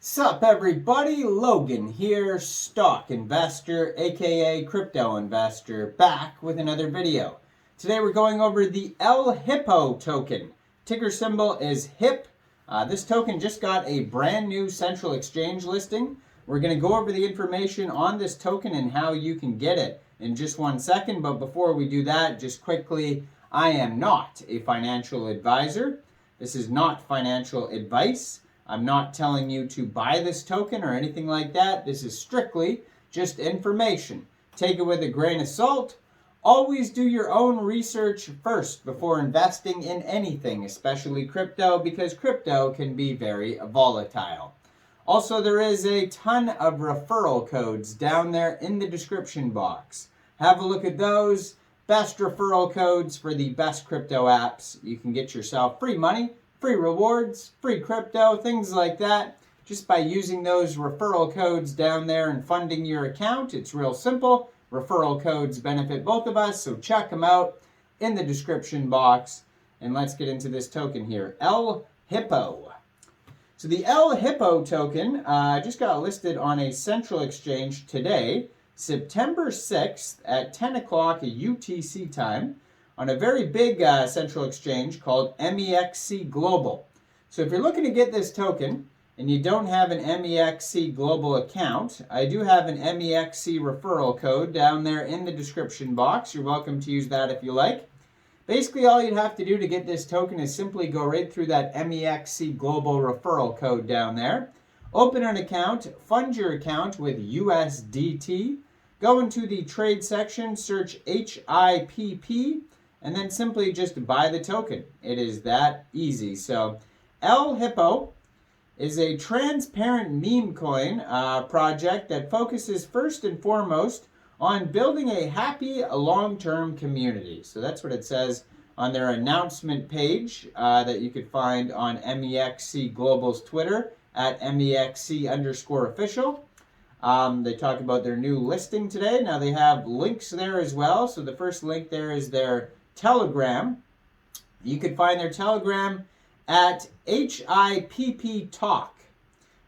Sup everybody, Logan here, stock investor aka crypto investor, back with another video. Today we're going over the Hippo token. Ticker symbol is Hipp. This token just got a brand new central exchange listing. We're going to go over the information on this token and how you can get it in just 1 second. But before we do that, just quickly, I am not a financial advisor. This is not financial advice. I'm not telling you to buy this token or anything like that. This is strictly just information. Take it with a grain of salt. Always do your own research first before investing in anything, especially crypto, because crypto can be very volatile. Also, there is a ton of referral codes down there in the description box. Have a look at those. Best referral codes for the best crypto apps. You can get yourself free money, free rewards, free crypto, things like that, just by using those referral codes down there and funding your account. It's real simple. Referral codes benefit both of us, so check them out in the description box. And let's get into this token here, Hippo. So the Hippo token just got listed on a central exchange today, September 6th at 10 o'clock UTC time, on a very big central exchange called Mexc Global. So if you're looking to get this token and you don't have an Mexc Global account, I do have an Mexc referral code down there in the description box. You're welcome to use that if you like. Basically, all you'd have to do to get this token is simply go right through that Mexc Global referral code down there. Open an account, fund your account with USDT, go into the trade section, search HIPP, and then simply just buy the token. It is that easy. So Hippo is a transparent meme coin project that focuses first and foremost on building a happy long-term community. So that's what it says on their announcement page that you could find on Mexc Global's Twitter at Mexc_official. They talk about their new listing today. Now they have links there as well. So the first link there is their Telegram. You could find their Telegram at HIPP Talk.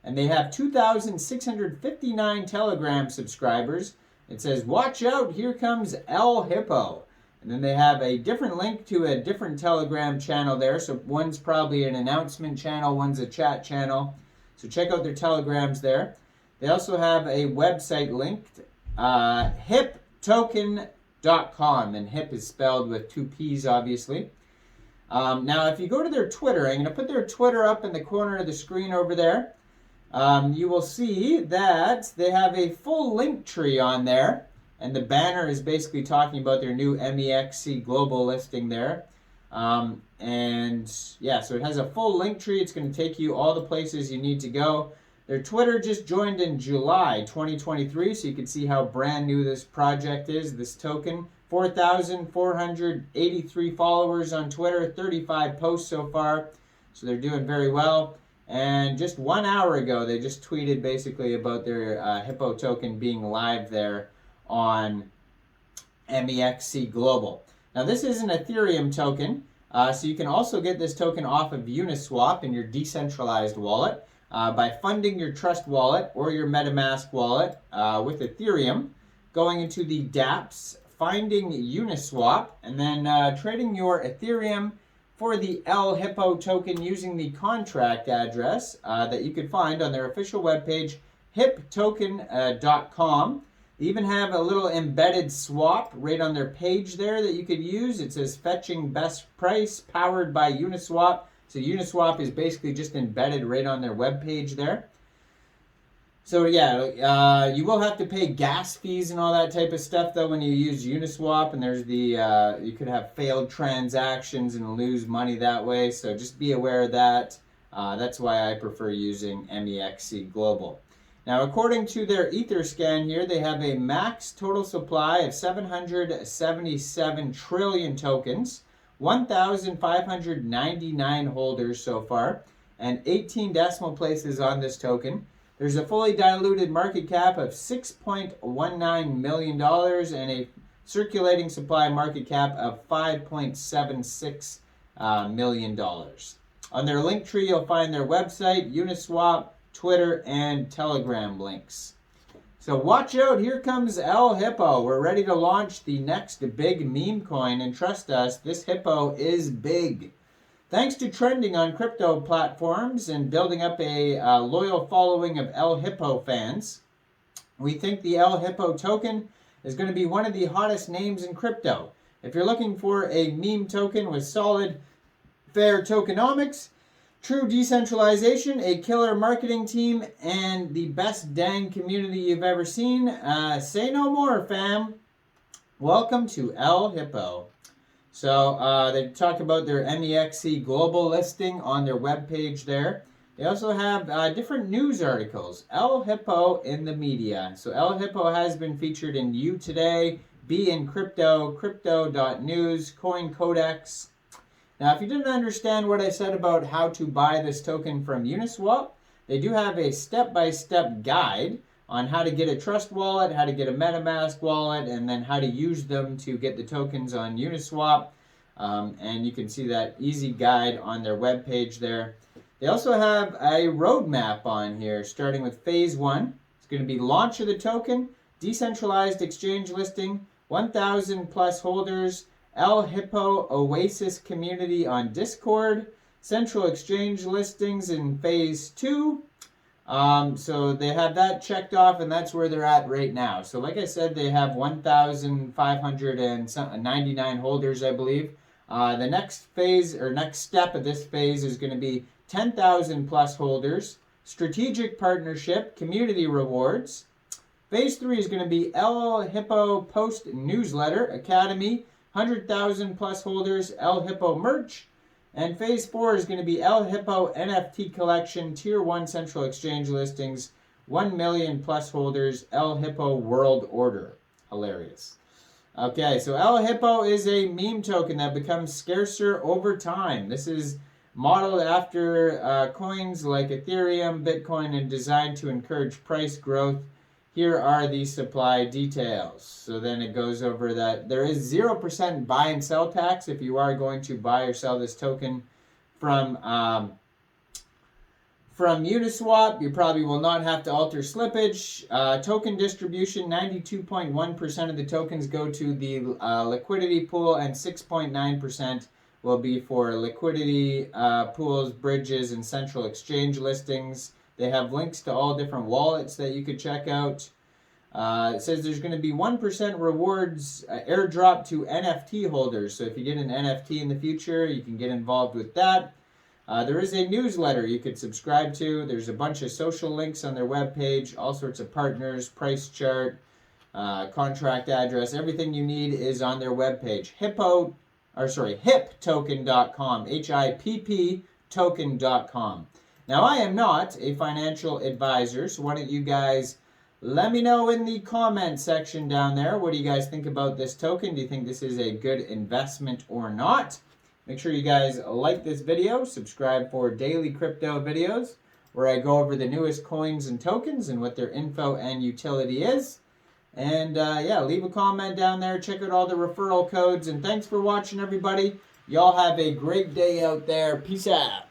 And they have 2,659 Telegram subscribers. It says, watch out, here comes Hippo. And then they have a different link to a different Telegram channel there. So one's probably an announcement channel, one's a chat channel. So check out their Telegrams there. They also have a website linked, hipptoken.com, and Hipp is spelled with 2 P's, obviously. Now, if you go to their Twitter, I'm going to put their Twitter up in the corner of the screen over there. You will see that they have a full link tree on there, and the banner is basically talking about their new Mexc Global listing there. And yeah, so it has a full link tree. It's going to take you all the places you need to go. Their Twitter just joined in July 2023, so you can see how brand new this project is, this token. 4,483 followers on Twitter, 35 posts so far, so they're doing very well. And just 1 hour ago, they just tweeted basically about their Hippo token being live there on Mexc Global. Now, this is an Ethereum token, so you can also get this token off of Uniswap in your decentralized wallet. By funding your Trust wallet or your MetaMask wallet with Ethereum, going into the dApps, finding Uniswap, and then trading your Ethereum for the Hippo token using the contract address that you could find on their official webpage, hipptoken.com. They even have a little embedded swap right on their page there that you could use. It says fetching best price powered by Uniswap. So Uniswap is basically just embedded right on their webpage there. So yeah, you will have to pay gas fees and all that type of stuff though when you use Uniswap, and there's the you could have failed transactions and lose money that way. So just be aware of that. That's why I prefer using Mexc Global. Now, according to their Etherscan here, they have a max total supply of 777 trillion tokens. 1,599 holders so far, and 18 decimal places on this token. There's a fully diluted market cap of $6.19 million and a circulating supply market cap of $5.76 million. On their link tree, you'll find their website, Uniswap, Twitter, and Telegram links. So watch out, here comes Hippo. We're ready to launch the next big meme coin, and trust us, this Hippo is big. Thanks to trending on crypto platforms and building up a loyal following of Hippo fans, we think the Hippo token is going to be one of the hottest names in crypto. If you're looking for a meme token with solid, fair tokenomics, true decentralization, a killer marketing team, and the best dang community you've ever seen, say no more, fam. Welcome to Hippo. So they talk about their Mexc global listing on their webpage there. They also have different news articles. Hippo in the media. So Hippo has been featured in U Today, Be in Crypto, Crypto.news, Coin Codex. Now, if you didn't understand what I said about how to buy this token from Uniswap, they do have a step-by-step guide on how to get a Trust wallet, how to get a MetaMask wallet, and then how to use them to get the tokens on Uniswap. And you can see that easy guide on their webpage there. They also have a roadmap on here, starting with Phase 1. It's going to be launch of the token, decentralized exchange listing, 1,000 plus holders, Hippo Oasis community on Discord, central exchange listings in Phase 2. So they have that checked off, and that's where they're at right now. So like I said, they have 1,599 holders, I believe. The next phase, or next step of this phase, is going to be 10,000 plus holders, strategic partnership, community rewards. Phase 3 is going to be Hippo Post Newsletter Academy, 100,000 plus holders, Hippo merch. And Phase 4 is going to be Hippo NFT collection, Tier 1 central exchange listings, 1 million plus holders, Hippo world order. Hilarious. Okay, so Hippo is a meme token that becomes scarcer over time. This is modeled after coins like Ethereum, Bitcoin, and designed to encourage price growth. Here are the supply details. So then it goes over that there is 0% buy and sell tax if you are going to buy or sell this token from Uniswap. You probably will not have to alter slippage. Token distribution, 92.1% of the tokens go to the liquidity pool, and 6.9% will be for liquidity pools, bridges, and central exchange listings. They have links to all different wallets that you could check out. It says there's going to be 1% rewards airdrop to NFT holders. So if you get an NFT in the future, you can get involved with that. There is a newsletter you could subscribe to. There's a bunch of social links on their webpage, all sorts of partners, price chart, contract address. Everything you need is on their webpage. Hipptoken.com, HIPP token.com. Now, I am not a financial advisor, so why don't you guys let me know in the comment section down there. What do you guys think about this token? Do you think this is a good investment or not? Make sure you guys like this video, subscribe for daily crypto videos where I go over the newest coins and tokens and what their info and utility is. And yeah, leave a comment down there. Check out all the referral codes. And thanks for watching, everybody. Y'all have a great day out there. Peace out.